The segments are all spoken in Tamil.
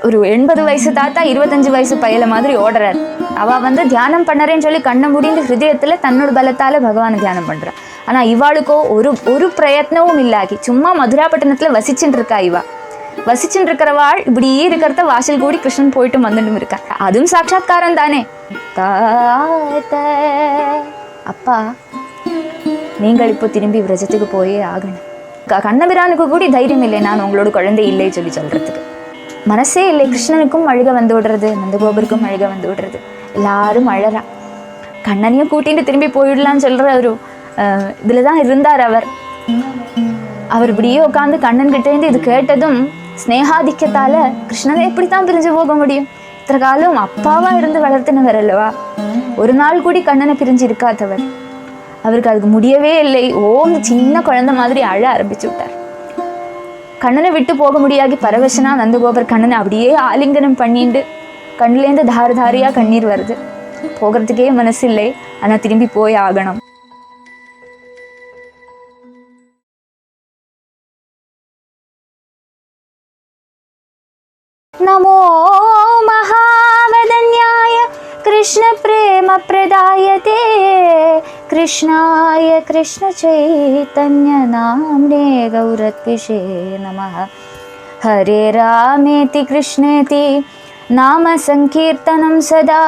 ஒரு 80 வயசு தாத்தா 25 வயசு பையல மாதிரி ஓடுறார். அவள் தியானம் பண்ணறேன்னு சொல்லி கண்ணை முடிந்து ஹிருதயத்தில் தன்னோட பலத்தால் பகவானை தியானம் பண்ணுறான். ஆனால் இவாளுக்கோ ஒரு பிரயத்னமும் இல்லாக்கி சும்மா மதுராப்பட்டினத்தில் வசிச்சுட்டு இருக்கா. வசிச்சுட்டு இருக்கிறவாள் இப்படியே இருக்கிறத வாசல் கூடி கிருஷ்ணன் போயிட்டு வந்துட்டும் இருக்கா. அதுவும் சாட்சாத்காரம் தானே. அப்பா, நீங்கள் இப்போ திரும்பி விரஜத்துக்கு போயே ஆகணும். கண்ணபிரானுக்கு கூட தைரியம் இல்லை நான் உங்களோட குழந்தை இல்லை சொல்லி சொல்கிறதுக்கு. மனசே இல்லை. கிருஷ்ணனுக்கும் அழுக வந்து விடுறது, நந்தகோபருக்கும் அழுக வந்து விடுறது. எல்லாரும் அழறா. கண்ணனையும் கூட்டிட்டு திரும்பி போயிடலான்னு சொல்கிற ஒரு இதில் தான் இருந்தார் அவர். இப்படியே உட்காந்து கண்ணன்கிட்டேருந்து இது கேட்டதும் ஸ்னேகாதிக்கத்தால் கிருஷ்ணனை எப்படி தான் பிரிஞ்சு போக முடியும்? இத்தனை காலம் அப்பாவாக இருந்து வளர்த்துனவர் அல்லவா. ஒரு நாள் கூடி கண்ணனை பிரிஞ்சு இருக்காதவர். அவருக்கு அதுக்கு முடியவே இல்லை. ஓந்து சின்ன குழந்தை மாதிரி அழ ஆரம்பிச்சு விட்டார். கண்ணனை விட்டு போக முடியாகி பரவசனா நந்தகோபர் கண்ணனை அப்படியே ஆலிங்கனம் பண்ணிட்டு கண்ணிலேருந்து தாரியாக கண்ணீர் வருது. போகிறதுக்கே மனசு இல்லை. ஆனால் திரும்பி போய் ஆகணும். நமோ மகாவதன்யாய கிருஷ்ண பிரேம பிரதாயதே கிருஷ்ணாய கிருஷ்ண சைதன்ய நாம்னே கௌரத்விஷே நமः. ஹரே ராமேதி கிருஷ்ணேதி நாம சங்கீர்த்தனம் சதா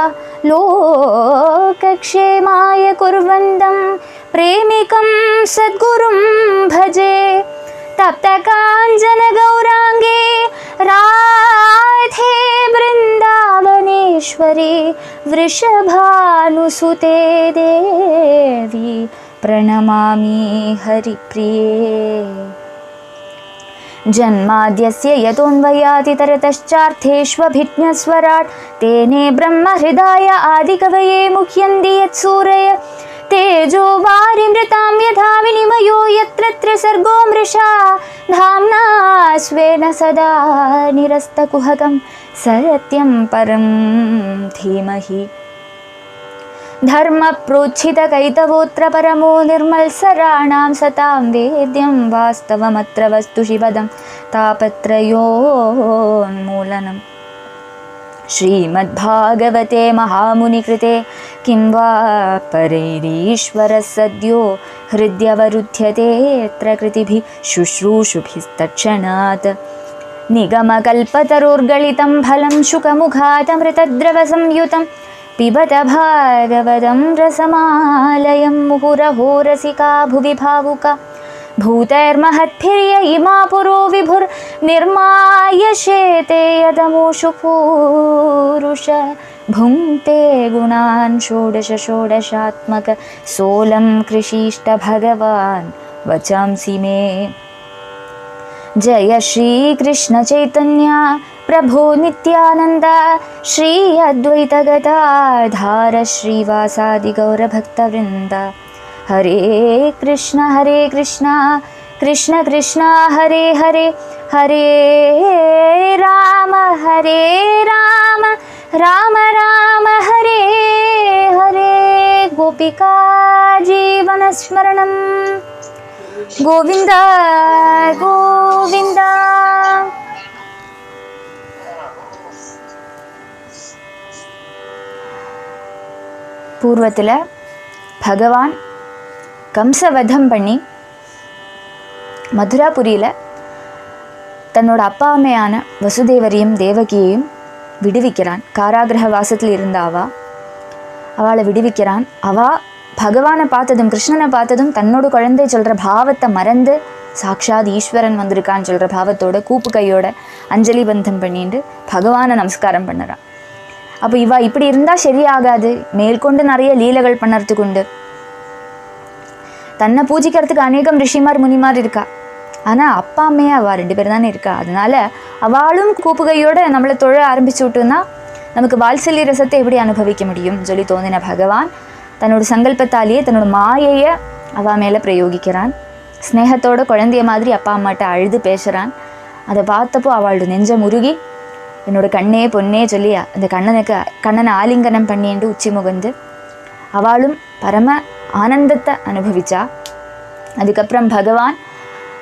லோகக்ஷேமாய குர்வந்தம் பிரேமிகம் சத்குரும் பஜே தப்த காஞ்சன கௌராங்கே ராதே பிருந்தாவனேஸ்வரி वृषभानुसुते देवी प्रणमामि हरिप्रिये. जन्माद्यस्य यतोऽन्वयादितरतश्चार्थेष्वभिज्ञस्वराट् तेने ब्रह्महृदाय आदिकवये मुह्यन्ति यत्सूरय तेजो वारिमृतां यथा विनिमयो यत्र त्रिसर्गो मृषा धाम्ना स्वेन सदा निरस्तकुहकं सत्यं परं धीमहि. धर्मप्रोच्छितकैतवोऽत्र परमो निर्मल्सराणां सतां वेद्यं वास्तवमत्र वस्तु शिवदं तापत्रयोन्मूलनम्. श्रीमद्भागवते महामुनिकृते किं वा परैरीश्वरः सद्यो हृद्यवरुध्यते यत्र कृतिभिः शुश्रूषुभिस्तत्क्षणात्. निगमकल्पतरोर्गलितं फलं शुकमुखादमृतद्रवसंयुतं पिबत भागवतं रसमालयं मुहुरहो रसिका भुवि भावुका. भूतैर्महद्भिर्य इमा पुरो विभुर्निर्मायशेते यदमुषु पूरुष भुङ्क्ते गुणान् षोडश षोडशात्मक सोलं कृषीष्ट भगवान् वचांसि मे. जय श्री कृष्ण चैतन्य प्रभो नित्यानंद श्री अद्वैत गदाधर श्रीवासादि गौरभक्तवृंद. हरे कृष्ण कृष्ण कृष्ण हरे हरे हरे राम राम राम हरे हरे. गोपिका जीवन स्मरणं गोविंद गोविंद. பூர்வத்தில் பகவான் கம்சவதம் பண்ணி மதுராபுரியில் தன்னோட அப்பா அம்மையான வசுதேவரையும் தேவகியையும் விடுவிக்கிறான். காராகிரக வாசத்தில் இருந்த அவளை விடுவிக்கிறான். பகவானை பார்த்ததும் கிருஷ்ணனை பார்த்ததும் தன்னோட குழந்தை சொல்கிற பாவத்தை மறந்து சாக்ஷாத் ஈஸ்வரன் வந்திருக்கான்னு சொல்கிற பாவத்தோட கூப்பு கையோட அஞ்சலி பந்தம் பண்ணிட்டு பகவானை நமஸ்காரம் பண்ணுறான். அப்போ இப்படி இருந்தால் சரியாகாது, மேற்கொண்டு நிறைய லீலைகள் பண்ணுறதுக்கு உண்டு. தன்னை பூஜிக்கிறதுக்கு அநேகம் ரிஷிமார் முனிமார் இருக்கா. ஆனால் அப்பா அம்மையே அவள் 2 பேர் தானே இருக்கா. அதனால் அவளும் கூப்புகையோடு நம்மளை தொழ ஆரம்பிச்சு விட்டோன்னா நமக்கு வாத்சல்ய ரசத்தை எப்படி அனுபவிக்க முடியும் சொல்லி தோணின பகவான் தன்னோட சங்கல்பத்தாலேயே தன்னோட மாயையை அவள் மேலே பிரயோகிக்கிறான். ஸ்னேகத்தோட குழந்தைய மாதிரி அப்பா அம்மாட்ட அழுது பேசுகிறான். அதை பார்த்தப்போ அவளோட நெஞ்சம் உருகி என்னோட கண்ணே பொண்ணே சொல்லி அந்த கண்ணனை ஆலிங்கனம் பண்ணிட்டு உச்சி முகந்து அவளும் பரம ஆனந்தத்தை அனுபவிச்சா. அதுக்கப்புறம் பகவான்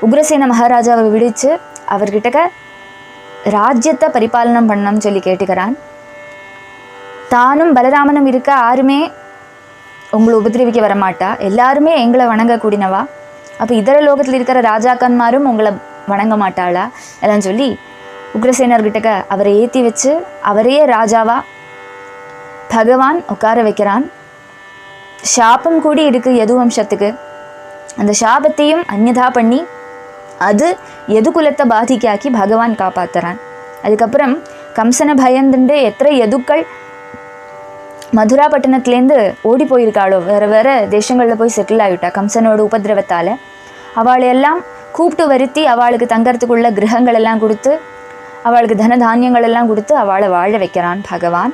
உக்ரசேன மகாராஜாவை விடுச்சு அவர்கிட்ட ராஜ்யத்தை பரிபாலனம் பண்ணணும்னு சொல்லி கேட்டுக்கிறான். தானும் பலராமனும் இருக்க யாருமே உங்களை உபதிரவிக்க வரமாட்டா, எல்லாருமே எங்களை வணங்கக்கூடியனவா, அப்போ இதர லோகத்தில் இருக்கிற ராஜாக்கன்மாரும் உங்களை வணங்க மாட்டாளா எல்லாம் சொல்லி உக்ரசேனர்கிட்ட அவரை ஏற்றி வச்சு அவரையே ராஜாவா பகவான் உட்கார வைக்கிறான். சாபம் கூடி இருக்கு யது வம்சத்துக்கு, அந்த சாபத்தையும் அந்நியதா பண்ணி அது யதுகுலத்தை பாதிக்காக்கி பகவான் காப்பாத்துறான். அதுக்கப்புறம் கம்சனை பயந்துண்டு எத்தனை யதுக்கள் மதுரா பட்டணத்துலேருந்து ஓடி போயிருக்காளோ, வேறு வேறு தேசங்களில் போய் செட்டில் ஆகிட்டா கம்சனோட உபதிரவத்தால், அவளையெல்லாம் கூப்பிட்டு வருத்தி அவளுக்கு தங்கறதுக்குள்ள கிரகங்கள் எல்லாம் கொடுத்து அவளுக்கு தன தானியங்கள் எல்லாம் கொடுத்து அவளை வாழ வைக்கிறான் பகவான்.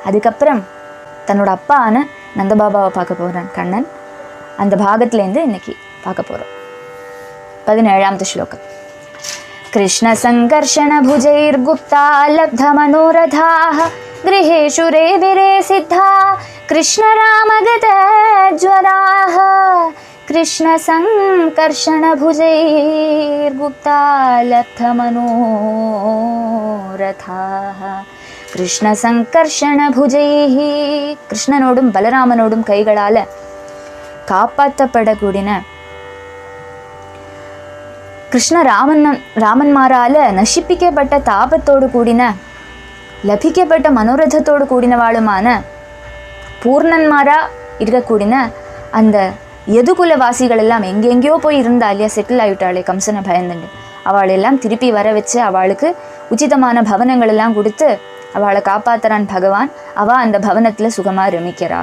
அதுக்கப்புறம் தன்னோட அப்பான நந்தபாபாவை பார்க்க போகிறான் கண்ணன். அந்த பாகத்துலேருந்து இன்னைக்கு பார்க்க போகிறோம். 17வது ஸ்லோகம். கிருஷ்ண சங்கர்ஷண புஜைர்குப்தா லப்த மனோரதாः गृहेषु रेविरे सिद्धा कृष्णरामगत ज्वराः कृष्णसङ्कर्षणभुजैर्गुप्ता लब्धमनोरथाः कृष्णसङ्कर्षणभुजैः கிருஷ்ணனோடும் பலராமனோடும் கைகளால் காப்பாற்றப்படக்கூடிய கிருஷ்ண ராமன்மாரால் நசிப்பிக்கப்பட்ட தாபத்தோடு கூடின லபிக்கப்பட்ட மனோரதத்தோடு கூடினவாளுமான பூர்ணன்மாரா இருக்கக்கூடிய அந்த யதுகுலவாசிகள் எல்லாம் எங்கெங்கேயோ போய் இருந்தா இல்லையா, செட்டில் ஆகிட்டாளே கம்சனை பயந்துண்டு, அவளெல்லாம் திருப்பி வர வச்சு அவளுக்கு உச்சிதமான பவனங்கள் எல்லாம் கொடுத்து அவளை காப்பாத்துறான் பகவான். அவள் அந்த பவனத்தில் சுகமாக ரமிக்கிறா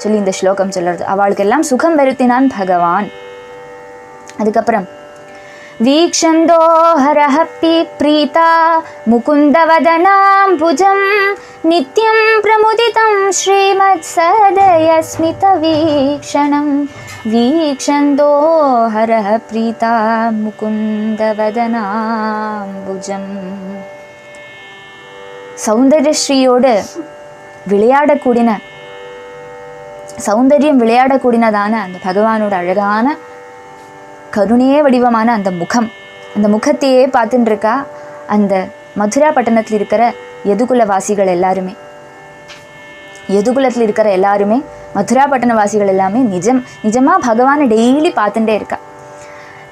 சொல்லி இந்த ஸ்லோகம் சொல்றது. அவளுக்கெல்லாம் சுகம் வருத்தினான் பகவான். அதுக்கப்புறம் வீக்ஷந்தோ ஹரஹ பீப்ரீதா முகுந்தவதனாம்புஜம் நித்யம் பிரமுதிதம் ஸ்ரீமத் சதயஸ்மித வீக்ஷணம் வீக்ஷந்தோ ஹரஹ ப்ரீதா முகுந்தவதனாம்புஜம். சௌந்தர்யஸ்ரீயோடு சௌந்தர்யம் விளையாடக்கூடியதான அந்த பகவானோட அழகான கருணையே வடிவமான அந்த முகம், அந்த முகத்தையே பார்த்துட்டு இருக்கா அந்த மதுரா பட்டணத்தில் இருக்கிற யதுகுலவாசிகள் எல்லாருமே. யதுகுலத்தில் இருக்கிற எல்லாருமே மதுரா பட்டணவாசிகள் எல்லாமே நிஜமாக பகவானை டெய்லி பார்த்துட்டே இருக்கா.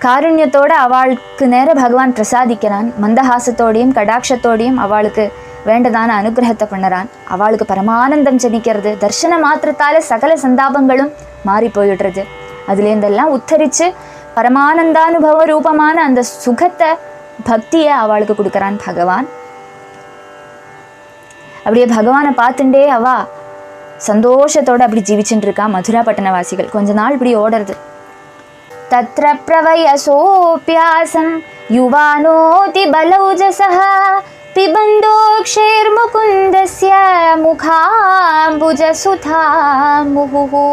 காருண்யத்தோடு அவளுக்கு நேர பகவான் பிரசாதிக்கிறான். மந்தஹாசத்தோடையும் கடாட்சத்தோடையும் அவளுக்கு வேண்டதான அனுகிரகத்தை பண்ணுறான். அவளுக்கு பரமானந்தம் ஜனிக்கிறது. தர்ஷன மாத்திரத்தால் சகல சந்தாபங்களும் மாறி போயிடுறது. அதுலேருந்தெல்லாம் உத்தரித்து பரமானந்தானுபவ ரூபமான அந்த சுகத்தை பக்தியை அவளுக்கு கொடுக்குறான் பகவான். அப்படியே பகவானை பார்த்துட்டே அவ சந்தோஷத்தோடு அப்படி ஜீவிச்சுட்டு இருக்கா மதுரா பட்டணவாசிகள். கொஞ்ச நாள் இப்படி ஓடுறது. தத்ர பிரவயசோப்யாசம் யுவானோதி பலௌஜசஹ பிபந்தோக்ஷேர்முகுந்தஸ்ய முகாம்புஜசுதா முஹுஹு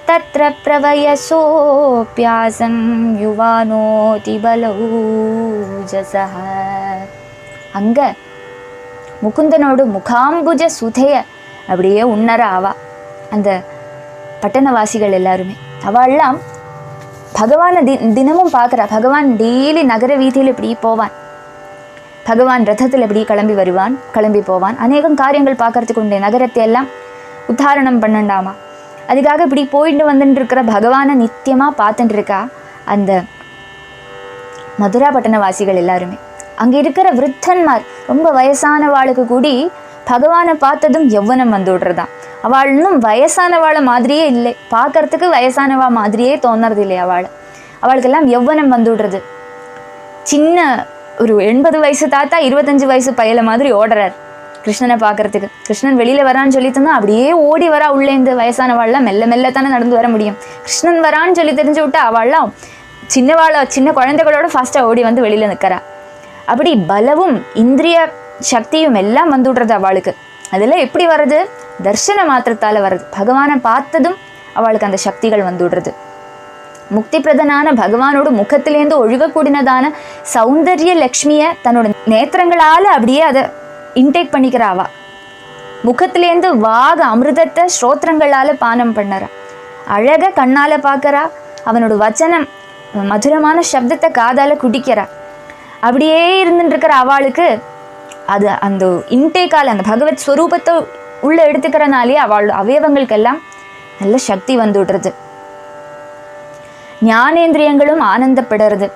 தத்ர பிரவயசோப்யாசம் யுவானோதி பலௌஜசஹ. அங்க முகுந்தனோடு முகாம்புஜ சுதைய அப்படியே உன்னர ஆவா அந்த பட்டணவாசிகள் எல்லாருமே. அவள்லாம் பகவானை தினமும் பார்க்குறா. பகவான் டெய்லி நகர வீதியில் இப்படி போவான். பகவான் ரதத்தில் இப்படி கிளம்பி போவான். அநேகம் காரியங்கள் பார்க்கறதுக்கு உண்டு. நகரத்தை எல்லாம் உத்தாரணம் பண்ணண்டாமா, அதுக்காக இப்படி போயிட்டு வந்துட்டு இருக்கிற பகவானை நித்தியமாக பார்த்துட்டு இருக்கா அந்த மதுரா பட்டணவாசிகள் எல்லாருமே. அங்கே இருக்கிற விருத்தன்மார், ரொம்ப வயசானவாளுக்கு கூடி பகவானை பார்த்ததும் யௌவனம் வந்து விடுறதான். அவள் இன்னும் வயசானவாளை மாதிரியே இல்லை, பார்க்கறதுக்கு வயசானவா மாதிரியே தோணுறது இல்லை. அவளுக்கெல்லாம் யௌவனம் வந்து விடுறது. சின்ன ஒரு 80 வயசு தாத்தா 25 வயசு பையல மாதிரி ஓடுறார் கிருஷ்ணனை பார்க்கறதுக்கு. கிருஷ்ணன் வெளியில் வரான்னு சொல்லித்தோம்னா அப்படியே ஓடி வரா. உள்ளேந்து வயசானவாள்லாம் மெல்ல மெல்ல தானே நடந்து வர முடியும். கிருஷ்ணன் வரான்னு சொல்லி தெரிஞ்சு விட்டா அவள்லாம் சின்ன குழந்தைகளோட ஃபாஸ்ட்டாக ஓடி வந்து வெளியில் நிற்கிறா. அப்படி பலவும் இந்திரிய சக்தியும் எல்லாம் வந்து விடுறது அவளுக்கு. அதெல்லாம் எப்படி வர்றது? தர்ஷன மாத்திரத்தால் வர்றது. பகவானை பார்த்ததும் அவளுக்கு அந்த சக்திகள் வந்து விடுறது. முக்தி பிரதனான பகவானோட முகத்திலேருந்து ஒழுகக்கூடியதான சௌந்தர்ய லக்ஷ்மியை தன்னோட நேத்திரங்களால் அப்படியே அதை இன்டேக் பண்ணிக்கிறாவா. முகத்திலேருந்து வாக அமிர்தத்தை ஸ்ரோத்திரங்களால் பானம் பண்ணறா. அழக கண்ணால் பார்க்கறா. அவனோட வச்சனம் மதுரமான சப்தத்தை காதால் குடிக்கிறா. அப்படியே இருந்துட்டு இருக்கிற அவளுக்கு அது அந்த இன்டேக்கால அந்த பகவத் ஸ்வரூபத்தை உள்ள எடுத்துக்கிறனாலே அவள் அவயவங்களுக்கெல்லாம் நல்ல சக்தி வந்து விடுறது, ஞானேந்திரியங்களும் ஆனந்தப்படுறது,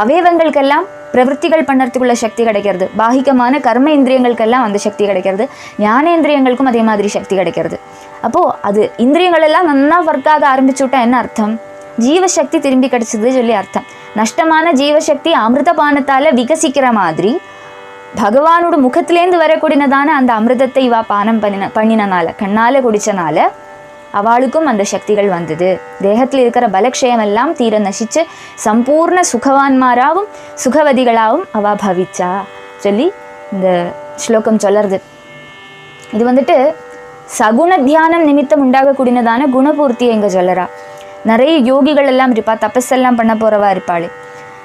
அவயவங்களுக்கெல்லாம் பிரவൃத்திகள் பண்ணுறதுக்குள்ள சக்தி கிடைக்கிறது, பாகிகமான கர்ம இந்திரியங்களுக்கெல்லாம் அந்த சக்தி கிடைக்கிறது, ஞானேந்திரியங்களுக்கும் அதே மாதிரி சக்தி கிடைக்கிறது. அப்போது அது இந்திரியங்கள் எல்லாம் நல்லா ஒர்க் ஆக ஆரம்பிச்சு விட்டா என்ன அர்த்தம்? ஜீவசக்தி திரும்பி கிடைச்சது சொல்லி அர்த்தம். நஷ்டமான ஜீவசக்தி அமிர்தபானத்தால் விகசிக்கிற மாதிரி பகவானோட முகத்திலேருந்து வரக்கூடியதான அந்த அமிர்தத்தை இவா பானம் பண்ணினனால கண்ணால் குடிச்சனால அவளுக்கும் அந்த சக்திகள் வந்தது. தேகத்தில் இருக்கிற பலக்ஷயம் எல்லாம் தீர நசிச்சு சம்பூர்ண சுகவான்மாராவும் சுகவதிகளாகவும் அவ பவிச்சா சொல்லி இந்த ஸ்லோகம் சொல்லறது. இது வந்துட்டு சகுண தியானம் நிமித்தம் உண்டாகக்கூடியதான குணபூர்த்தியை இங்கே சொல்லறா. நிறைய யோகிகள் எல்லாம் இருப்பா, தபஸெல்லாம் பண்ண போறவா இருப்பாளே.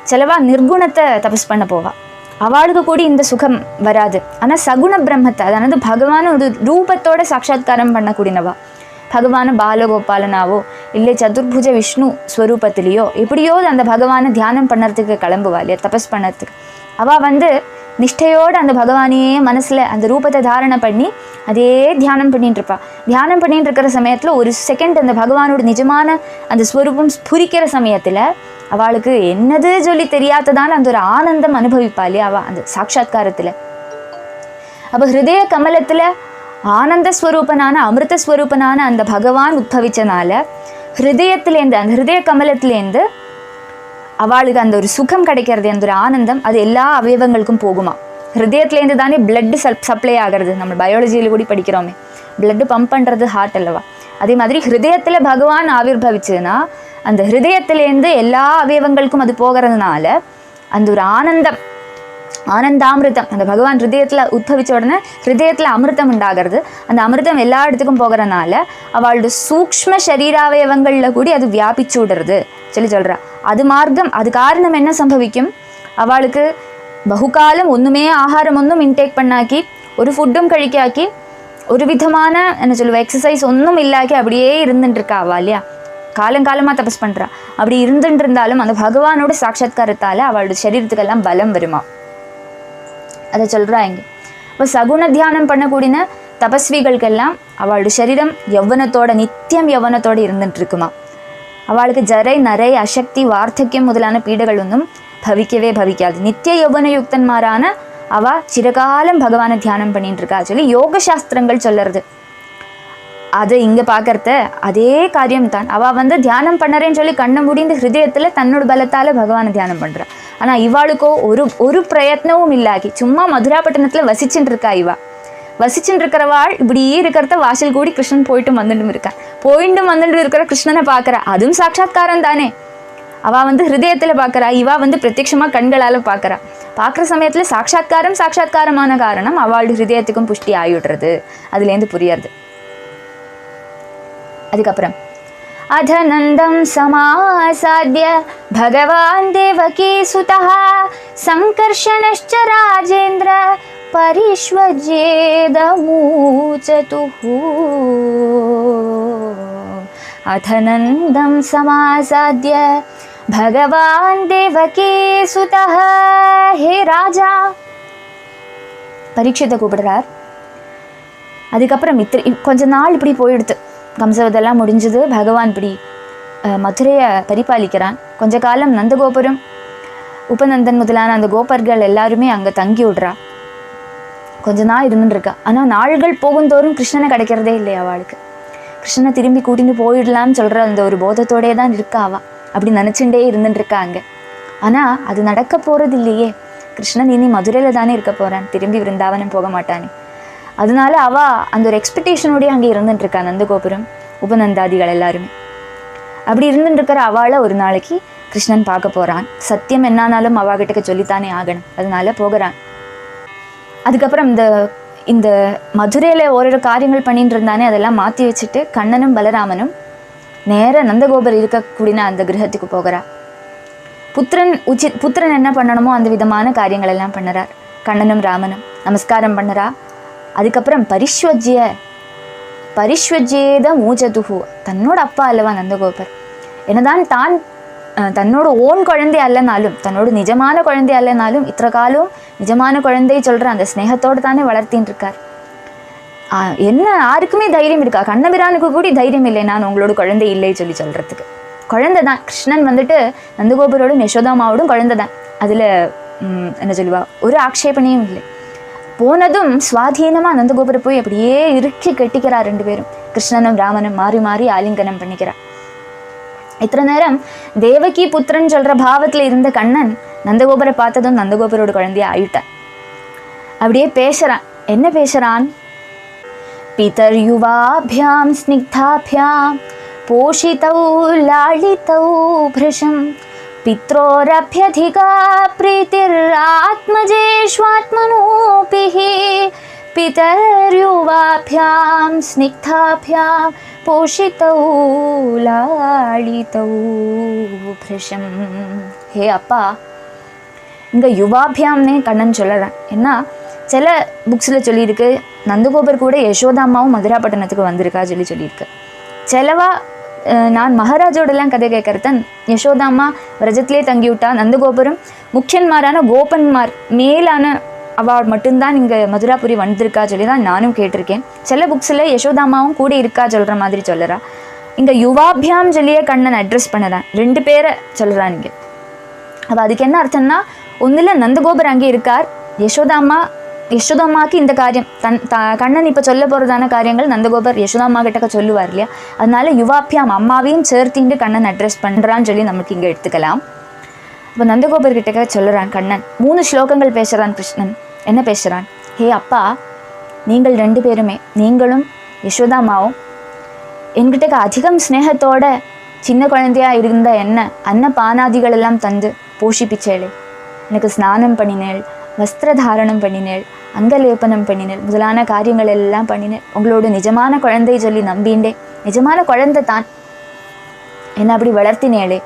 சிலவா நிர்குணத்தை தபஸ் பண்ண போவா, அவளுக்கு கூட இந்த சுகம் வராது. ஆனால் சகுண பிரம்மத்தை, அதாவது பகவான ஒரு ரூபத்தோட சாட்சாத்காரம் பண்ணக்கூடியனவா, பகவான பாலகோபாலனாவோ இல்லை சதுர்புஜ விஷ்ணு ஸ்வரூபத்திலேயோ எப்படியோ அந்த பகவானை தியானம் பண்ணுறதுக்கு கிளம்புவா இல்லையா, தபஸ் பண்ணுறதுக்கு. அவள் வந்து நிஷ்டையோடு அந்த பகவானையே மனசில் அந்த ரூபத்தை தாரணை பண்ணி அதே தியானம் பண்ணிட்டு இருப்பா. தியானம் பண்ணிட்டு இருக்கிற சமயத்தில் ஒரு செகண்ட் அந்த பகவானோட நிஜமான அந்த ஸ்வரூபம் ஸ்புரிக்கிற சமயத்தில் அவளுக்கு என்னது சொல்லி தெரியாததான அந்த ஒரு ஆனந்தம் அனுபவிப்பா இல்லையா அவள் அந்த சாட்சாத்காரத்தில். அப்போ ஹிருதய கமலத்தில் ஆனந்த ஸ்வரூபனான அமிர்த ஸ்வரூபனான அந்த பகவான் உத்பவிச்சனால ஹிருதயத்திலேருந்து அந்த ஹிருதய கமலத்திலேருந்து அவளுக்கு அந்த ஒரு சுகம் கிடைக்கிறது, அந்த ஒரு ஆனந்தம் அது எல்லா அவயவங்களுக்கும் போகுமா. ஹிருதயத்துலேருந்து தானே பிளட்டு சப்ளை ஆகிறது. நம்ம பயாலஜியில் கூட படிக்கிறோமே, பிளட்டு பம்ப் பண்ணுறது ஹார்ட் அல்லவா. அதே மாதிரி ஹிருதயத்தில் பகவான் ஆவிர்பவிச்சதுன்னா அந்த ஹிருதயத்திலேருந்து எல்லா அவயவங்களுக்கும் அது போகிறதுனால அந்த ஒரு ஆனந்தாமிருதம் அந்த பகவான் ஹிருதயத்தில் உத்பவிச்ச உடனே ஹிருதயத்தில் அமிர்தம் உண்டாகிறது. அந்த அமிர்தம் எல்லா இடத்துக்கும் போகிறனால அவளோட சூக்ஷ்ம சரீராவயவங்களில் கூடி அது வியாபிச்சு விடுறது சொல்கிறா. அது மார்க்கம், அது காரணம் என்ன சம்பவிக்கும், அவளுக்கு பகுகாலம் ஒன்றுமே ஆகாரம் ஒன்றும் இன்டேக் பண்ணாக்கி ஒரு ஃபுட்டும் கழிக்காக்கி ஒரு விதமான என்ன சொல்லுவா எக்ஸசைஸ் ஒன்றும் இல்லாக்கி அப்படியே இருந்துட்டுருக்கா அவள் இல்லையா. காலங்காலமாக தபஸ் பண்ணுறா. அப்படி இருந்துட்டு இருந்தாலும் அந்த பகவானோட சாட்சாத்காரத்தால் அவளோட சரீரத்துக்கெல்லாம் பலம் வருமா, அதை சொல்கிறா இங்கே. இப்போ சகுண தியானம் பண்ணக்கூடிய தபஸ்விகளுக்கெல்லாம் அவளோட சரீரம் யௌவனத்தோட நித்தியம் யௌவனத்தோடு இருந்துட்டு இருக்குமா. அவளுக்கு ஜரை நரை அசக்தி வார்த்தக்கியம் முதலான பீடைகள் ஒன்றும் பவிக்காது. நித்திய யௌவனயுக்தன்மாரான அவள் சிறகாலம் பகவானை தியானம் பண்ணிட்டு இருக்கா சொல்லி யோக சாஸ்திரங்கள் சொல்லுறது. அதை இங்கே பார்க்கறத அதே காரியம்தான். அவள் வந்து தியானம் பண்ணறேன்னு சொல்லி கண்ணை முடிந்து ஹிருதயத்தில் தன்னோட பலத்தால் பகவானை தியானம் பண்ணுறா. ஆனால் இவாளுக்கோ ஒரு பிரயத்னமும் இல்லாக்கி சும்மா மதுராப்பட்டினத்தில் வசிச்சுட்டு இருக்கா. வசிச்சுட்டு இருக்கிறவாள் இப்படி இருக்கிறத வாசல் கூடி கிருஷ்ணன் போயிட்டு வந்துட்டு இருக்கிற கிருஷ்ணனை பார்க்குறா. அதுவும் சாட்சாத்காரம் தானே. அவள் வந்து ஹிருதயத்தில் பார்க்குறா, இவா வந்து பிரத்யட்சமாக கண்களால் பார்க்குற சமயத்தில் சாட்சாத்காரமான காரணம் அவளோட ஹிருதயத்துக்கும் புஷ்டி ஆகிடுறது. அதுலேருந்து புரியறது. அதுக்கப்புறம் अधनन्दं समासाद्य भगवान् देवकी सुतः संकर्षणश्च राजेन्द्र परिष्वज्येदमूचतुः. अधनन्दं समासाद्य भगवान् देवकी सुतः. हे राजा பரீட்சித்தை கூப்பிடுறார். அதுக்கப்புறம் கொஞ்ச நாள் இப்படி போயிடுது. கம்சவதெல்லாம் முடிஞ்சது. பகவான் இப்படி மதுரையை பரிபாலிக்கிறான். கொஞ்ச காலம் நந்தகோபுரம் உபநந்தன் முதலான அந்த கோபர்கள் எல்லாருமே அங்கே தங்கி விடுறா. கொஞ்ச நாள் இருந்துருக்கா. ஆனால் நாள்கள் போகுந்தோறும் கிருஷ்ணனை கிடைக்கிறதே இல்லையா அவளுக்கு. கிருஷ்ணனை திரும்பி கூட்டின்னு போயிடலான்னு சொல்கிற அந்த ஒரு போதத்தோடே தான் இருக்கா அவள். அப்படி நினச்சுட்டே இருந்துட்டுருக்கா அங்கே. ஆனால் அது நடக்க போகிறது இல்லையே. கிருஷ்ணன் இனி மதுரையில் தானே இருக்க போகிறான், திரும்பி விருந்தாவனம் போக மாட்டானே. அதனால அவள் அந்த ஒரு எக்ஸ்பெக்டேஷனோடய அங்கே இருந்துட்டுருக்கா. நந்தகோபுரம் உபநந்தாதிகள் எல்லாருமே அப்படி இருந்துட்டுருக்கிற அவளை ஒரு நாளைக்கு கிருஷ்ணன் பார்க்க போகிறான். சத்தியம் என்னானாலும் அவகிட்டக்க சொல்லித்தானே ஆகணும், அதனால போகிறான். அதுக்கப்புறம் இந்த மதுரையில் ஓரிரு காரியங்கள் பண்ணிட்டு இருந்தானே அதெல்லாம் மாற்றி வச்சுட்டு கண்ணனும் பலராமனும் நேர நந்தகோபர் இருக்கக்கூடிய அந்த கிரகத்துக்கு போகிறா. புத்திரன் என்ன பண்ணணுமோ அந்த விதமான காரியங்கள் எல்லாம் பண்ணுறார். கண்ணனும் ராமனும் நமஸ்காரம் பண்ணுறா. அதுக்கப்புறம் பரிஷ்வஜ்யேத மூஜதுஹு, தன்னோட அப்பா அல்லவா நந்தகோபர், என்னதான் தான் தன்னோட ஓன் குழந்தை அல்லனாலும், தன்னோட நிஜமான குழந்தை அல்லனாலும் இத்தனை காலம் நிஜமான குழந்தை சொல்கிற அந்த ஸ்னேகத்தோடு தானே வளர்த்தின்னு இருக்கார். என்ன யாருக்குமே தைரியம் இருக்கா? கண்ணபிரானுக்கு கூட தைரியம் இல்லை நான் உங்களோட குழந்தை இல்லை சொல்லி சொல்கிறதுக்கு. குழந்தை தான் கிருஷ்ணன் வந்துட்டு நந்தகோபரோடும் யசோதாமாவோடும் குழந்தை தான். அதில் என்ன சொல்லுவா, ஒரு ஆக்ஷேபனையும் இல்லை. போனதும் சுவாதீனமாக நந்தகோபுரை போய் அப்படியே இறுக்கி கட்டிக்கிறார். 2 பேரும் கிருஷ்ணனும் ராமனும் மாறி மாறி ஆலிங்கனம் பண்ணிக்கிறார். இத்தனை நேரம் தேவகி புத்திரன் சொல்கிற பாவத்தில் இருந்த கண்ணன் நந்தகோபரை பார்த்ததும் நந்தகோபரோட குழந்தைய ஆயிட்டான். அப்படியே பேசுகிறான். என்ன பேசுகிறான்? பிதர் யுவாபியாம் ஸ்னிக்தாபியாம் போஷிதௌ லாளிதௌ பிருஷம் பித்ரோரப்யதிகா பிரீதிராத்மஜேஷ்வாத்மனோபிஹ பிதர்யுவாபியாம் ஸ்னிக்தாபியாம் போஷிதௌ லாளிதௌ பிருஷம். ஹே அப்பா, இங்கே யுவாபியாம்னே கண்ணன் சொல்லலாம். ஏன்னா சில புக்ஸில் சொல்லியிருக்கு நந்தகோபர் கூட யசோதாமாவும் மதுராப்பட்டினத்துக்கு வந்திருக்கா சொல்லியிருக்கு. சிலவா நான் மகாராஜோடலாம் கதை கேட்குறதன் யசோதாமா விரஜத்திலே தங்கிவிட்டா, நந்தகோபுரம் முக்கியன்மாரான கோபன்மார் மேலான அவள் மட்டும்தான் இங்கே மதுராபுரி வந்திருக்கா சொல்லி தான் நானும் கேட்டிருக்கேன். சில புக்ஸில் யசோதாமாவும் கூட இருக்கா சொல்கிற மாதிரி சொல்லுறா. இங்கே யுவாபியாம் சொல்லியே கண்ணன் அட்ரஸ் பண்ணுறான். 2 பேரை சொல்கிறான் இங்கே. அப்போ அதுக்கு என்ன அர்த்தம்னா, ஒன்றில் நந்தகோபர் அங்கே இருக்கார், யசோதாமாவுக்கு இந்த காரியம் கண்ணன் இப்போ சொல்ல போகிறதான காரியங்கள் நந்தகோபர் யசோதாமா கிட்டக்க சொல்லுவார் இல்லையா. அதனால யுவாபியாம் அம்மாவையும் சேர்த்திண்டு கண்ணன் அட்ரஸ் பண்ணுறான்னு சொல்லி நமக்கு இங்கே எடுத்துக்கலாம். இப்போ நந்தகோபர் கிட்டக்க சொல்லுறான் கண்ணன். 3 ஸ்லோகங்கள் பேசுகிறான் கிருஷ்ணன். என்ன பேசுகிறான்? ஹே அப்பா, நீங்கள் 2 பேருமே, நீங்களும் யசோதாமாவும் என்கிட்ட அதிகம் ஸ்னேகத்தோட சின்ன குழந்தையாக இருந்த என்ன அன்னபானாதிகள் எல்லாம் தந்து போஷிப்பிச்சேளே. எனக்கு ஸ்நானம் பண்ணினேள், வஸ்திரதாரணம் பண்ணினேள், அங்கலேபனம் பண்ணினேள், முதலான காரியங்கள் எல்லாம் பண்ணினேன். உங்களோட நிஜமான குழந்தை சொல்லி நம்பிண்டே, நிஜமான குழந்தை தான் என்ன அப்படி வளர்த்தினேளே.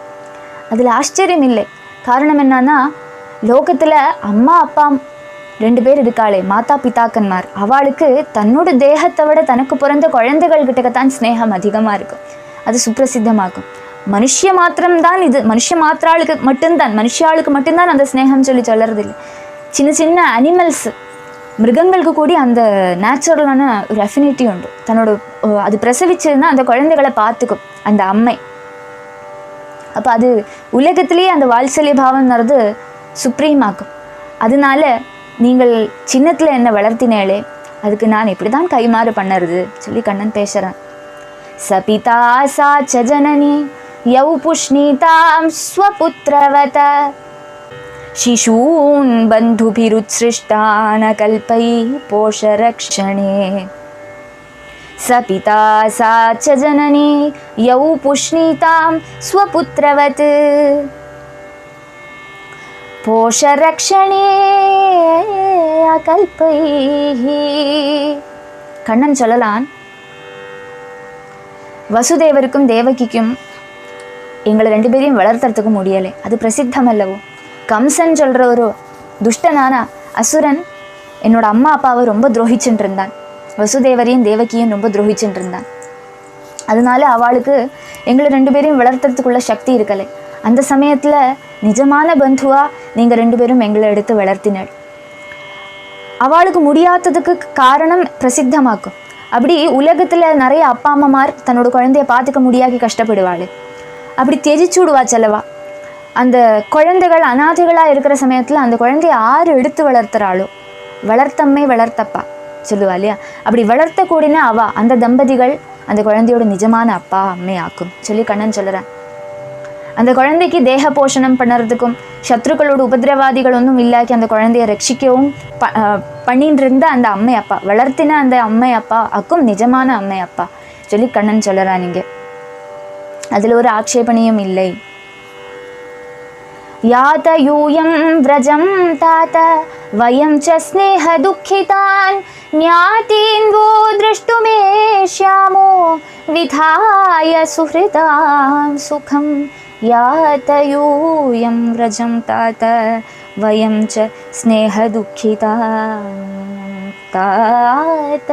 அதில் ஆச்சரியம் இல்லை. காரணம் என்னன்னா, லோகத்தில் அம்மா அப்பா 2 பேர் இருக்காளே, மாதா பிதாக்கன்மார், அவளுக்கு தன்னோட தேகத்தை விட தனக்கு பிறந்த குழந்தைகள் கிட்டக்கத்தான் ஸ்னேகம் அதிகமாக இருக்கும். அது சுப்பிரசித்தமாகும். மனுஷ மாத்திரம்தான் இது, மனுஷ மாத்திராளுக்கு மட்டும்தான் அந்த ஸ்னேகம் சொல்லி சொல்லுறதில்லை. சின்ன சின்ன அனிமல்ஸ், மிருகங்களுக்கு கூடி அந்த நேச்சுரலான ஒரு அஃபினிட்டி உண்டு. தன்னோட அது பிரசவிச்சதுன்னா அந்த குழந்தைகளை பார்த்துக்கும் அந்த அம்மை. அப்போ அது உலகத்திலேயே அந்த வாத்சல்ய பாவம்ன்றது சுப்ரீமாக்கும். அதனால நீங்கள் சின்னத்தில் என்ன வளர்த்தினேளே, அதுக்கு நான் இப்படி தான் கைமாறு பண்ணுறது சொல்லி கண்ணன் பேசுகிறான். சபிதா சா ச ஜனனி யௌ புஷ்ணிதாம் ஸ்வபுத்ரவத शिशून् बन्धुभिरुत्सृष्टान् कल्पै पोषरक्षणे स पिता सा च जननी यौ पुष्णीतां स्वपुत्रवत् पोषरक्षणे अकल्पैः. கண்ணன் சொல்லலான், வசுதேவருக்கும் தேவகிக்கும் எங்களை 2 பேரையும் வளர்த்துறதுக்கு முடியலை. அது பிரசித்தம் அல்லவோ. கம்சன் சொல்கிற ஒரு துஷ்டனான அசுரன் என்னோட அம்மா அப்பாவை ரொம்ப துரோகிச்சுட்டு இருந்தான். வசுதேவரையும் தேவகியும் ரொம்ப துரோகிச்சுட்டு இருந்தான். அதனால அவளுக்கு எங்களை 2 பேரையும் வளர்த்துறதுக்குள்ள சக்தி இருக்கலை. அந்த சமயத்தில் நிஜமான பந்துவாக நீங்கள் 2 பேரும் எங்களை எடுத்து வளர்த்தினாள். அவளுக்கு முடியாததுக்கு காரணம் பிரசித்தமாக்கும். அப்படி உலகத்தில் நிறைய அப்பா அம்மாமார் தன்னோட குழந்தைய பார்த்துக்க முடியாக்கி கஷ்டப்படுவாள். அப்படி தெஜிச்சு விடுவா செலவா. அந்த குழந்தைகள் அநாதைகளாக இருக்கிற சமயத்தில் அந்த குழந்தைய யார் எடுத்து வளர்த்துறாளோ, வளர்த்தம்மை வளர்த்தப்பா சொல்லுவா இல்லையா, அப்படி வளர்த்தக்கூடின அவா அந்த தம்பதிகள் அந்த குழந்தையோட நிஜமான அப்பா அம்மை ஆக்கும் சொல்லி கண்ணன் சொல்லுறான். அந்த குழந்தைக்கு தேக போஷணம் பண்ணுறதுக்கும் சத்ருக்களோட உபதிரவாதிகள் ஒன்றும் இல்லாக்கி அந்த குழந்தைய ரட்சிக்கவும் பண்ணிட்டு இருந்த அந்த அம்மை அப்பா, வளர்த்தின அந்த அம்மை அப்பா ஆக்கும் நிஜமான அம்மை அப்பா சொல்லி கண்ணன் சொல்லுறான். இங்கே அதில் ஒரு ஆட்சேபனையும் இல்லை. यात यूयं व्रजं तात वयं च स्नेह दुःखितान् ज्ञातीन् वो द्रष्टुमेष्यामो विधाय सुहृदां सुखं यात यूयं व्रजं तात वयं च स्नेह दुःखितान् तात.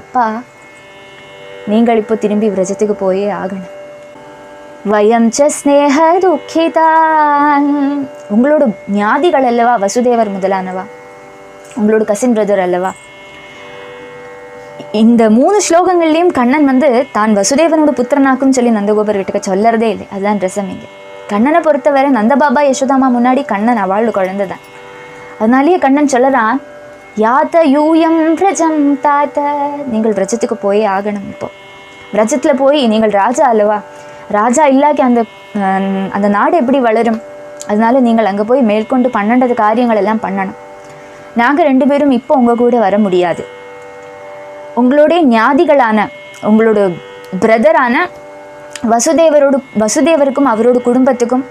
அப்பா, நீங்கள் இப்போ திரும்பி விரஜத்துக்கு போயே ஆகணும். வயம் ச ஸ்நேக துக்கிதான். உங்களோட ஞாதிகள் அல்லவா வசுதேவர் முதலானவா, உங்களோட கசின் பிரதர் அல்லவா. இந்த 3 ஸ்லோகங்கள்லையும் கண்ணன் தான் வசுதேவனோட புத்திரனாக்கும் சொல்லி நந்தகோபர் வீட்டுக்கு சொல்லறதே இல்லை. அதுதான் ரசம். இங்கே கண்ணனை பொறுத்தவரை நந்தபாபா யசோதாமா முன்னாடி கண்ணன் அவளோட குழந்தை தான். அதனாலேயே கண்ணன் சொல்லறான், யாத்த யூயம் விரஜம் தாத்த, நீங்கள் விரஜத்துக்கு போயே ஆகணும். இப்போ விரஜத்தில் போய், நீங்கள் ராஜா அல்லவா, ராஜா இல்லாக்கி அந்த நாடு எப்படி வளரும்? அதனால நீங்கள் அங்கே போய் மேற்கொண்டு 12 காரியங்கள் எல்லாம் பண்ணணும். நாங்கள் 2 பேரும் இப்போ உங்கள் கூட வர முடியாது. உங்களுடைய ஞாதிகளான உங்களோட பிரதரான வசுதேவருக்கும் அவரோட குடும்பத்துக்கும்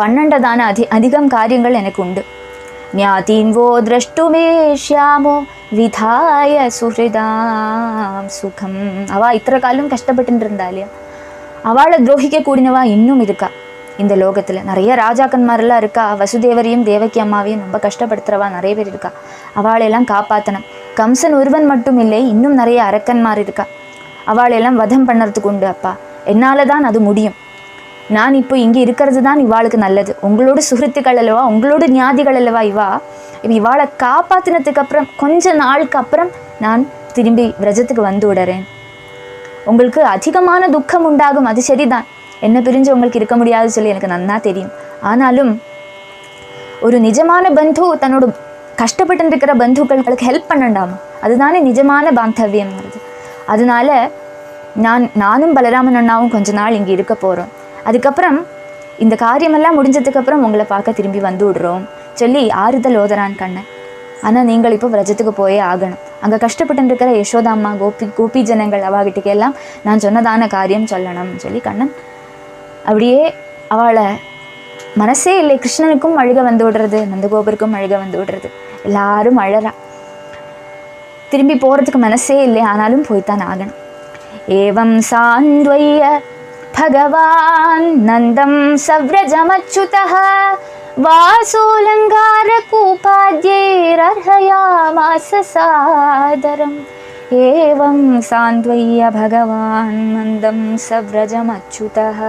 12 அதிகம் காரியங்கள் எனக்கு உண்டு. ஞாதீன்வோ திரஷ்டுமே ஷியாமோ விதாய சுஹிதாம் சுகம். அவள் இத்தனை காலம் கஷ்டப்பட்டு இருந்தா இல்லையா, அவளை துரோகிக்க கூடினவா இன்னும் இருக்கா இந்த லோகத்தில். நிறைய ராஜாக்கன்மாரெல்லாம் இருக்கா, வசுதேவரையும் தேவகி அம்மாவையும் ரொம்ப கஷ்டப்படுத்துகிறவா நிறைய பேர் இருக்கா. அவளையெல்லாம் காப்பாற்றணும். கம்சன் ஒருவன் மட்டும் இல்லை, இன்னும் நிறைய அரக்கன்மார் இருக்கா. அவளையெல்லாம் வதம் பண்ணுறதுக்கு உண்டு அப்பா. என்னால் தான் அது முடியும். நான் இப்போ இங்கே இருக்கிறது தான் இவாளுக்கு நல்லது. உங்களோட சுகிருத்துக்கள் அல்லவா, உங்களோட ஞாதிகள் அல்லவா இவாளை காப்பாற்றினதுக்கு அப்புறம் கொஞ்ச நாளுக்கு அப்புறம் நான் திரும்பி விரஜத்துக்கு வந்து விடுறேன். உங்களுக்கு அதிகமான துக்கம் உண்டாகும், அது சரிதான். என்ன பிரிஞ்சு உங்களுக்கு இருக்க முடியாது சொல்லி எனக்கு நன்னா தெரியும். ஆனாலும் ஒரு நிஜமான பந்து தன்னோட கஷ்டப்பட்டு இருக்கிற பந்துக்களுக்கு ஹெல்ப் பண்ணண்டாமா, அதுதானே நிஜமான பாந்தவியம் வருது. அதனால நானும் பலராமன் அண்ணாவும் கொஞ்ச நாள் இங்கே இருக்க போகிறோம். அதுக்கப்புறம் இந்த காரியமெல்லாம் முடிஞ்சதுக்கப்புறம் உங்களை பார்க்க திரும்பி வந்து விடுறோம் சொல்லி ஆறுதல் ஓதரான் கண்ணன். ஆனால் நீங்கள் இப்போ விரஜத்துக்கு போயே ஆகணும். அங்கே கஷ்டப்பட்டு இருக்கிற யசோதாம்மா கோபி ஜனங்கள் அவாகிட்டுக்கு எல்லாம் நான் சொன்னதான காரியம் சொல்லணும் சொல்லி கண்ணன் அப்படியே அவளை மனசே இல்லை. கிருஷ்ணனுக்கும் அழுக வந்து விடுறது, நந்தகோபருக்கும் அழுக வந்து விடுறது, எல்லாரும் அழறா. திரும்பி போகிறதுக்கு மனசே இல்லை, ஆனாலும் போய்த்தான் ஆகணும். ஏவம் சாந்த்வய்ய பகவான் நந்தம் சவ்ரஜமச்சுதः வாசோலங்கார கூபாத்யைரர்ஹயாமாஸ சாதரம். ஏவம் சாந்த்வய்ய பகவான் நந்தம் சவ்ரஜமச்சுதः.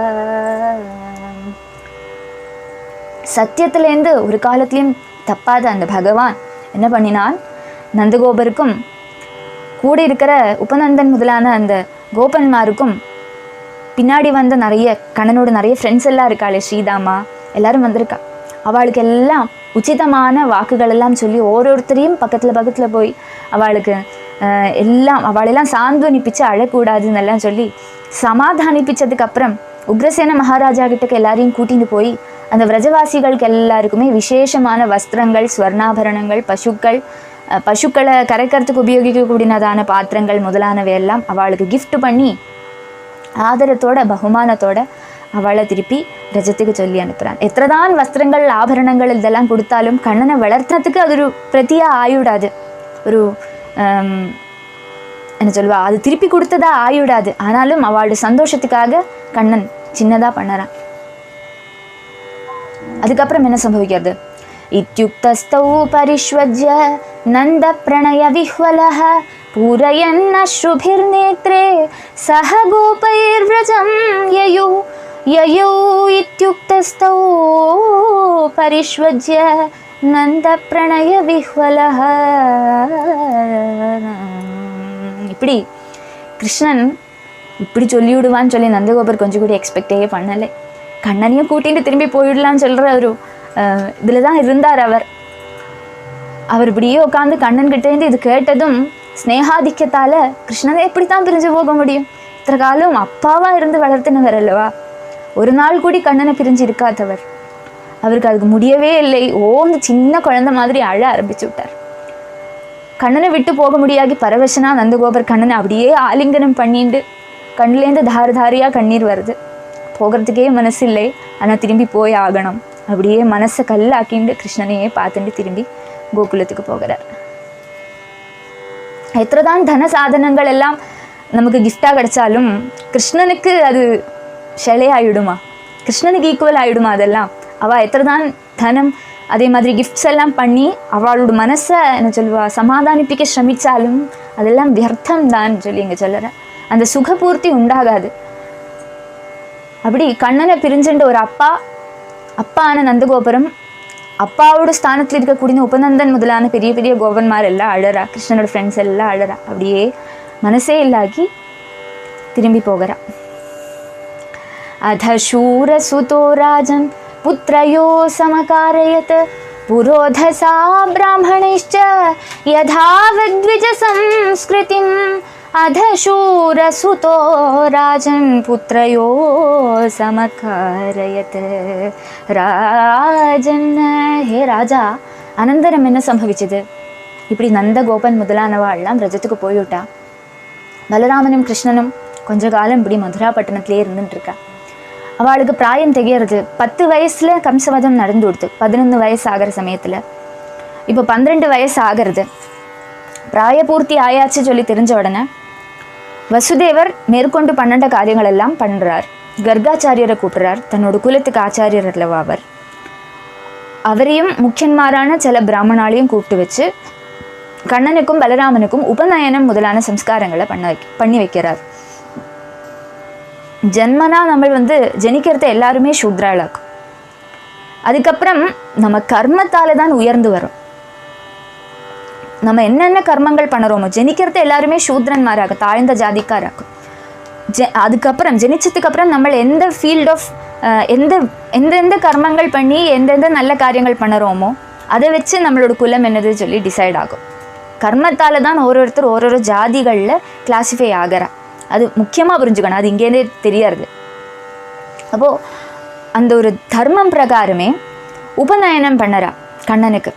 சத்தியத்திலேருந்து ஒரு காலத்திலையும் தப்பாத அந்த பகவான் என்ன பண்ணினான், நந்தகோபருக்கும் கூட இருக்கிற உபநந்தன் முதலான அந்த கோபன்மாருக்கும் பின்னாடி வந்த நிறைய கண்ணனோட நிறைய ஃப்ரெண்ட்ஸ் எல்லாம் இருக்காளே, ஸ்ரீதாமா எல்லாரும் வந்திருக்கா. அவளுக்கு எல்லாம் உச்சிதமான வாக்குகள் எல்லாம் சொல்லி ஒவ்வொருத்தரையும் பக்கத்தில் போய் அவளுக்கு அவளெல்லாம் சாந்த்வனிப்பிச்சு அழக்கூடாதுன்னு எல்லாம் சொல்லி சமாதானிப்பிச்சதுக்கு அப்புறம் உக்ரசேன மகாராஜா கிட்டக்கு எல்லாரையும் கூட்டிட்டு போய் அந்த விரஜவாசிகளுக்கு எல்லாருக்குமே விசேஷமான வஸ்திரங்கள், ஸ்வர்ணாபரணங்கள், பசுக்களை கரைக்கிறதுக்கு உபயோகிக்கக்கூடியதான பாத்திரங்கள் முதலானவை எல்லாம் அவளுக்கு கிஃப்ட் பண்ணி ஆதரத்தோட பகுமானத்தோட அவளை திருப்பி ரஜத்துக்கு சொல்லி அனுப்புகிறான். எத்தனைதான் வஸ்திரங்கள், ஆபரணங்கள் இதெல்லாம் கொடுத்தாலும் கண்ணனை வளர்த்ததுக்கு அது ஒரு பிரத்தியாக ஆயுடாது. ஒரு என்ன சொல்லுவா, அது திருப்பி கொடுத்ததா ஆயுடாது. ஆனாலும் அவளோட சந்தோஷத்துக்காக கண்ணன் சின்னதாக பண்ணறான். அதுக்கப்புறம் என்ன சம்பவிக்கிறது? இத்யுக்தஸ்தௌ பரிஷ்வஜ்ய நந்த பிரணய விஹ்வலஹ பூரயன் அஸ்ருபிர்நேத்ரே சஹ கோபைர்வ்ரஜம் யயு யயு இத்யுக்தஸ்தௌ பரிஷ்வஜ்ய நந்த பிரணய விஹ்வலஹ. இப்படி கிருஷ்ணன் இப்படி சொல்லிவிடுவான்னு சொல்லி நந்தகோபர் கொஞ்சம் கூட எக்ஸ்பெக்டே பண்ணலை. கண்ணனையும் கூட்டிகிட்டு திரும்பி போயிடலான்னு சொல்கிற ஒரு இதில் தான் இருந்தார் அவர். இப்படியே உட்காந்து கண்ணன்கிட்டேருந்து இது கேட்டதும் ஸ்னேகாதிக்கத்தால் கிருஷ்ணனை எப்படி தான் பிரிஞ்சு போக முடியும்? இத்தனை காலம் அப்பாவாக இருந்து வளர்த்தினவர் அல்லவா, ஒரு நாள் கூடி கண்ணனை பிரிஞ்சு இருக்காதவர். அவருக்கு அதுக்கு முடியவே இல்லை. அந்த சின்ன குழந்தை மாதிரி அழ ஆரம்பிச்சு விட்டார். கண்ணனை விட்டு போக முடியாகி பரவசனா நந்தகோபர் கண்ணனை அப்படியே ஆலிங்கனம் பண்ணிட்டு கண்ணிலேருந்து தாரியாக கண்ணீர் வருது. போகிறதுக்கே மனசு இல்லை, ஆனால் திரும்பி போய் ஆகணும். அப்படியே மனசை கல்லாக்கிண்டு கிருஷ்ணனையே பார்த்துட்டு திரும்பி கோகுலத்துக்கு போகிறார். எத்தனைதான் தன சாதனங்கள் எல்லாம் நமக்கு கிஃப்டாக கிடைச்சாலும் கிருஷ்ணனுக்கு அது ஷெலையாயிடுமா? கிருஷ்ணனுக்கு ஈக்குவல் ஆகிடுமா? அதெல்லாம் அவள் எத்தனைதான் தனம் அதே மாதிரி கிஃப்ட்ஸ் எல்லாம் பண்ணி அவளோட மனசை என்ன சொல்லுவா சமாதானிப்பிக்க ശ്രമിச்சாலும் அதெல்லாம் வியர்த்தம் தான் சொல்லி இங்கே சொல்லுறேன். அந்த சுகபூர்த்தி உண்டாகாது. அப்படி கண்ணனை பிரிஞ்சுட்டு ஒரு அப்பான நந்தகோபுரம், அப்பாவோட ஸ்தானத்தில் இருக்கக்கூடிய உபநந்தன் முதலான பெரிய பெரிய கோபன்மார் எல்லாம் அழறா, கிருஷ்ணனோட ஃப்ரெண்ட்ஸ் எல்லாம் அழறா. அப்படியே மனசே இல்லாகி திரும்பி போகிறா. அத சூர சுதோ ராஜன் புத்ரயோ சமகாரயத் புரோதசா பிராமணைஷ்ச யதாவத்விஜ சம்ஸ்கிருதிம். अधशूरसुतो राजन् पुत्रयो समकारयत्. ராஜன், ஹே ராஜா, அனந்தரம் என்ன சம்பவிச்சது? இப்படி நந்தகோபன் முதலானவாள்லாம் ரஜத்துக்கு போய்விட்டா. பலராமனும் கிருஷ்ணனும் கொஞ்ச காலம் இப்படி மதுரா பட்டணத்திலே இருந்துட்டு இருக்கா. அவளுக்கு பிராயம் திகையிறது. 10 வயசுல கம்சவதம் நடந்து கொடுத்து, 11 வயசு ஆகிற சமயத்தில் இப்போ 12 வயசு ஆகிறது. பிராயபூர்த்தி ஆயாச்சு சொல்லி தெரிஞ்ச உடனே வசுதேவர் மேற்கொண்டு 12 காரியங்கள் எல்லாம் பண்ணுறார். கர்காச்சாரியரை கூப்பிட்றார், தன்னோட குலத்துக்கு ஆச்சாரியர் அல்லவா அவர். அவரையும் முக்கியன்மாரான சில பிராமணாலையும் கூப்பிட்டு வச்சு கண்ணனுக்கும் பலராமனுக்கும் உபநயனம் முதலான சம்ஸ்காரங்களை பண்ணி வைக்கிறார். ஜென்மனா நம்ம ஜனிக்கிறத எல்லாருமே சூத்ராளாக்கும். அதுக்கப்புறம் நம்ம கர்மத்தால தான் உயர்ந்து வரும். நம்ம என்னென்ன கர்மங்கள் பண்ணுறோமோ ஜனிக்கிறத எல்லாருமே சூத்ரன்மாராக தாழ்ந்த ஜாதிக்காராக்கும். அதுக்கப்புறம் ஜனிச்சதுக்கப்புறம் நம்ம எந்த ஃபீல்ட் ஆஃப் எந்தெந்த கர்மங்கள் பண்ணி எந்தெந்த நல்ல காரியங்கள் பண்ணுறோமோ அதை வச்சு நம்மளோட குலம் என்னது சொல்லி டிசைட் ஆகும். கர்மத்தால் தான் ஒருத்தர் ஒரு ஜாதிகளில் கிளாஸிஃபை ஆகிறா. அது முக்கியமாக புரிஞ்சுக்கணும், அது இங்கேருந்தே தெரியாது. அப்போது அந்த ஒரு தர்மம் பிரகாரமே உபநயனம் பண்ணறா கண்ணனுக்கு.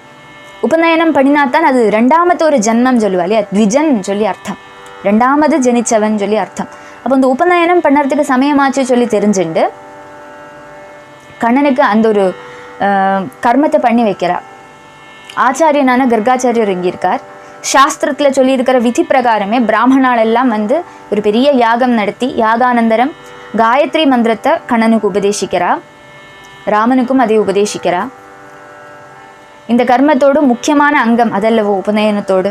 உபநயனம் பண்ணினாத்தான் அது 2வது ஒரு ஜென்மம் சொல்லுவா இல்லையா, த்விஜன் சொல்லி அர்த்தம், 2வது ஜனிச்சவன் சொல்லி அர்த்தம். அப்போ அந்த உபநயனம் பண்ணுறதுக்கு சமயமாச்சு சொல்லி தெரிஞ்சுண்டு கண்ணனுக்கு அந்த ஒரு கர்மத்தை பண்ணி வைக்கிறா. ஆச்சாரியனான கர்காச்சாரியர் இங்கே இருக்கார். சாஸ்திரத்தில் சொல்லியிருக்கிற விதி பிரகாரமே பிராமணால் எல்லாம் ஒரு பெரிய யாகம் நடத்தி யாகானந்தரம் காயத்ரி மந்திரத்தை கண்ணனுக்கு உபதேசிக்கிறா, ராமனுக்கும் அதை உபதேசிக்கிறா. இந்த கர்மத்தோடு முக்கியமான அங்கம் அதல்லவோ உபநயனத்தோடு,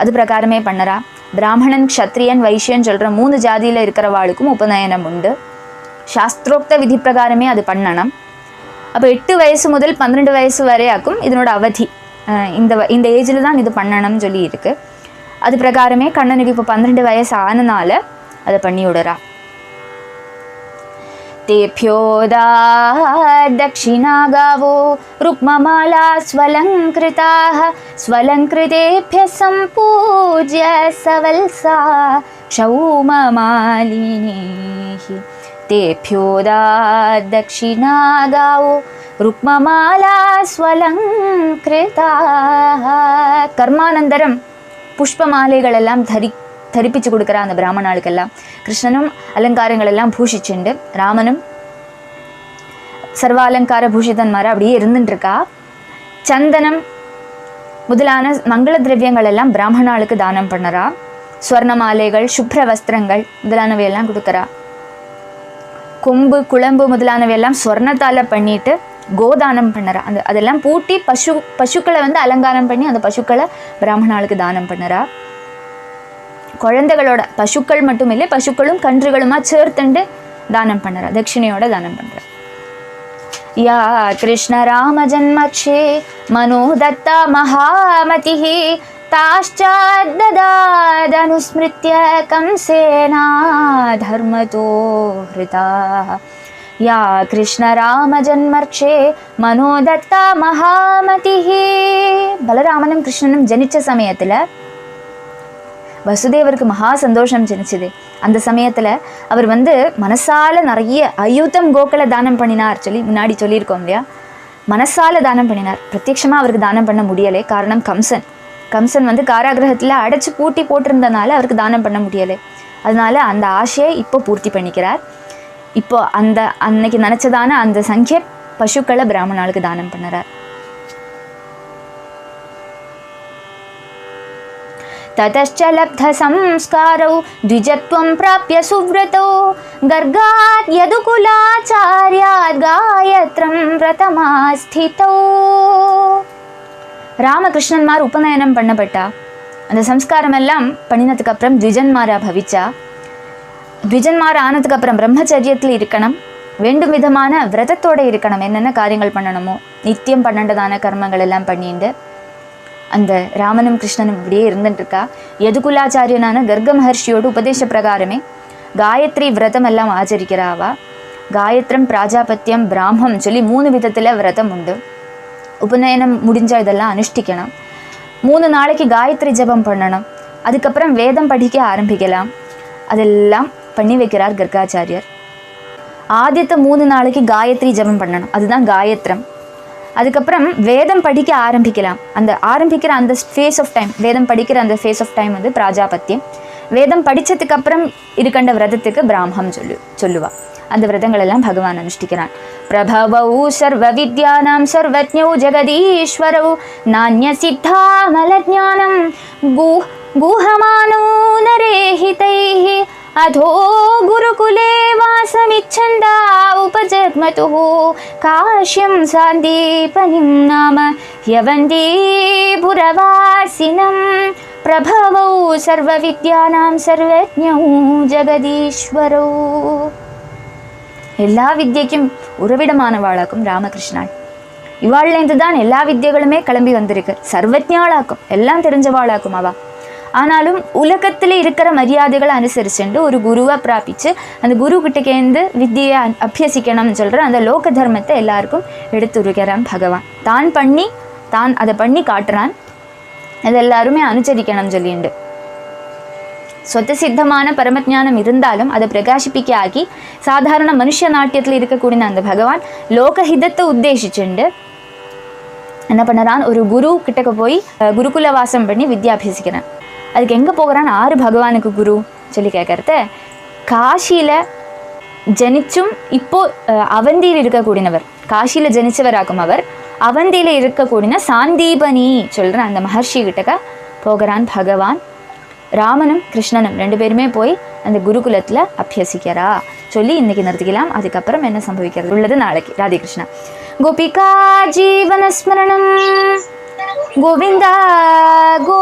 அது பிரகாரமே பண்ணறா. பிராமணன், க்ஷத்ரியன், வைஷ்யன் சொல்கிற 3 ஜாதியில் இருக்கிறவாளுக்கும் உபநயனம் உண்டு. சாஸ்திரோக்த விதி பிரகாரமே அது பண்ணணும். அப்போ 8 வயசு முதல் 12 வயசு வரையாக்கும் இதனோட அவதி. இந்த ஏஜில் தான் இது பண்ணணும்னு சொல்லி இருக்கு. அது பிரகாரமே கண்ணனுக்கு இப்போ 12 வயசு ஆனனால அதை பண்ணி விடுறா. तेभ्योदा दक्षिणा गावो रुक्ममाला स्वलङ्कृताः स्वलङ्कृतेभ्यः सम्पूज्य सवल्सा क्षौममालिनीः. तेभ्योदा दक्षिणा गावो रुक्ममाला स्वलङ्कृताः. கர்மானந்தரம் புஷ்பமாலைகளெல்லாம் தரிப்பிச்சு கொடுக்குற அந்த பிராமணாளுக்கெல்லாம் கிருஷ்ணனும் அலங்காரங்கள் எல்லாம் பூஷிச்சுண்டு ராமனும் சர்வ அலங்கார பூஷிதன்மார அப்படியே இருந்துட்டுருக்கா. சந்தனம் முதலான மங்கள திரவியங்கள் எல்லாம் பிராமணாளுக்கு தானம் பண்ணறா. ஸ்வர்ண மாலைகள், சுப்ர வஸ்திரங்கள் முதலானவையெல்லாம் கொடுக்குறா. கொம்பு, குழம்பு முதலானவையெல்லாம் ஸ்வர்ணத்தால் பண்ணிட்டு கோதானம் பண்ணறா. அதெல்லாம் பூட்டி பசுக்களை அலங்காரம் பண்ணி அந்த பசுக்களை பிராமணாளுக்கு தானம் பண்ணறா. குழந்தைகளோட பசுக்கள் மட்டும் இல்லை, பசுக்களும் கன்றுகளுமா சேர்த்துண்டு தானம் பண்ணுறா, தட்சிணையோட தானம் பண்ணுறா. யா கிருஷ்ண ராம ஜன்மக்ஷே மனோதத்தா மகாமதி தாஷ்சாதனுஸ்மிருத்ய கம்சேனா தர்மதோ ஹிருதா. யா கிருஷ்ண ராம ஜன்மக்ஷே மனோதத்தா மகாமதி. பலராமனும் கிருஷ்ணனும் ஜனிச்ச சமயத்தில் வசுதேவருக்கு மகா சந்தோஷம் ஜனிச்சது. அந்த சமயத்தில் அவர் மனசால நிறைய அயுதம் கோக்களை தானம் பண்ணினார் சொல்லி முன்னாடி சொல்லியிருக்கோம் இல்லையா. மனசால தானம் பண்ணினார், பிரத்யட்சமாக அவருக்கு தானம் பண்ண முடியலை. காரணம் கம்சன் காராகிரகத்தில் அடைச்சி பூட்டி போட்டிருந்தனால அவருக்கு தானம் பண்ண முடியலை. அதனால அந்த ஆசையை இப்போ பூர்த்தி பண்ணிக்கிறார். இப்போ அன்னைக்கு நினச்சதான அந்த சங்கிய பசுக்களை பிராமணாளுக்கு தானம் பண்ணுறார். ततश्च लब्धसंस्कारौ द्विजत्वं प्राप्य सुव्रतौ गर्गात् यदुकुलाचार्यात् गायत्रं व्रतमास्थितौ. ராமகிருஷ்ணன்மார் உபநயனம் பண்ணப்பட்டா. அந்த சம்ஸ்காரம் எல்லாம் பண்ணினதுக்கு அப்புறம் த்விஜன்மாரா பவிச்சா. த்விஜன்மார் ஆனதுக்கு அப்புறம் பிரம்மச்சரியத்தில் இருக்கணும். வேண்டும் விதமான விரதத்தோடு இருக்கணும். என்னென்ன காரியங்கள் பண்ணணுமோ நித்தியம் பன்னெண்டதான கர்மங்கள் எல்லாம் பண்ணிட்டு அந்த ராமனும் கிருஷ்ணனும் இப்படியே இருந்துட்டுருக்கா. யதுகுலாச்சாரியனான கர்க மகர்ஷியோட உபதேச பிரகாரமே காயத்ரி விரதம் எல்லாம் ஆச்சரிக்கிறாவா. காயத்ரம், பிராஜாபத்தியம், பிராமம் சொல்லி 3 விதத்தில் விரதம் உண்டு. உபநயனம் முடிஞ்சால் இதெல்லாம் அனுஷ்டிக்கணும். 3 நாளைக்கு காயத்ரி ஜபம் பண்ணணும். அதுக்கப்புறம் வேதம் படிக்க ஆரம்பிக்கலாம். அதெல்லாம் பண்ணி வைக்கிறார் கர்காச்சாரியர். ஆதித்த 3 நாளைக்கு காயத்ரி ஜபம் பண்ணணும், அதுதான் காயத்ரம். அதுக்கப்புறம் வேதம் படிக்க ஆரம்பிக்கலாம். அந்த ஆரம்பிக்கிற அந்த ஃபேஸ் ஆஃப் டைம், வேதம் படிக்கிற அந்த ஃபேஸ் ஆஃப் டைம் வந்து பிராஜாபத்தியம். வேதம் படித்ததுக்கு அப்புறம் இருக்கின்ற விரதத்துக்கு பிராமம் சொல்லுவா. அந்த விரதங்கள் எல்லாம் பகவான் அனுஷ்டிக்கிறான். பிரபவௌ சர்வ வித்யானாம் சர்வஜ்ஞௌ ஜெகதீஸ்வரௌ நான்ய சித்தா மலஜ்ஞானம் குஹமானோ நரேஹிதைஹ அதோ குருகுலே வாசமிச்சந்தா உபஜக்மதுः காஷ்யம் சாந்தீபனிம் நாம யவந்தே புரவாசினம் பிரபவௌ சர்வ வித்யானாம் சர்வஜ்ஞௌ ஜெகதீஸ்வரௌ. எல்லா வித்யைக்கும் உறவிடமானவாளாக்கும் ராமகிருஷ்ணாள். இவாள்லேருந்து தான் எல்லா வித்தியகளுமே கிளம்பி வந்திருக்கு. சர்வஜ்ஞாளாக்கும், எல்லாம் தெரிஞ்சவாளாக்கும் அவா. ஆனாலும் உலகத்தில் இருக்கிற மரியாதைகளை அனுசரிச்சுட்டு ஒரு குருவை பிராபிச்சு அந்த குரு கிட்டேருந்து வித்தியை அபியசிக்கணும்னு சொல்கிற அந்த லோக தர்மத்தை எல்லாருக்கும் எடுத்துருக்கிறான் பகவான். தான் அதை பண்ணி காட்டுறான். அது எல்லாருமே அனுசரிக்கணும் சொல்லிண்டு. சொத்த சித்தமான பரமஜானம் இருந்தாலும் அதை பிரகாசிப்பிக்க ஆக்கி சாதாரண மனுஷ நாட்டியத்தில் இருக்கக்கூடிய அந்த பகவான் லோகஹிதத்தை உத்தேசிச்சுண்டு என்ன பண்ணுறான், ஒரு குரு கிட்டக்க போய் குருகுல வாசம் பண்ணி வித்யாபியசிக்கிறான். அதுக்கு எங்கே போகிறான், 6 பகவானுக்கு குரு சொல்லி கேட்கறத, காஷியில் ஜனிச்சும் இப்போது அவந்தியில் இருக்கக்கூடியவர், காஷியில் ஜனிச்சவராகும் அவர், அவந்தியில் இருக்கக்கூடிய சாந்தீபனி சொல்கிற அந்த மகர்ஷி கிட்டக்க போகிறான் பகவான். ராமனும் கிருஷ்ணனும் 2 பேருமே போய் அந்த குருகுலத்தில் அபியசிக்கிறா சொல்லி இன்னைக்கு நிறுத்திக்கலாம். அதுக்கப்புறம் என்ன சம்பவிக்கிறது உள்ளது நாளைக்கு. ராதே கிருஷ்ணா. கோபிகா ஜீவனஸ்மரணம் கோவிந்தா கோ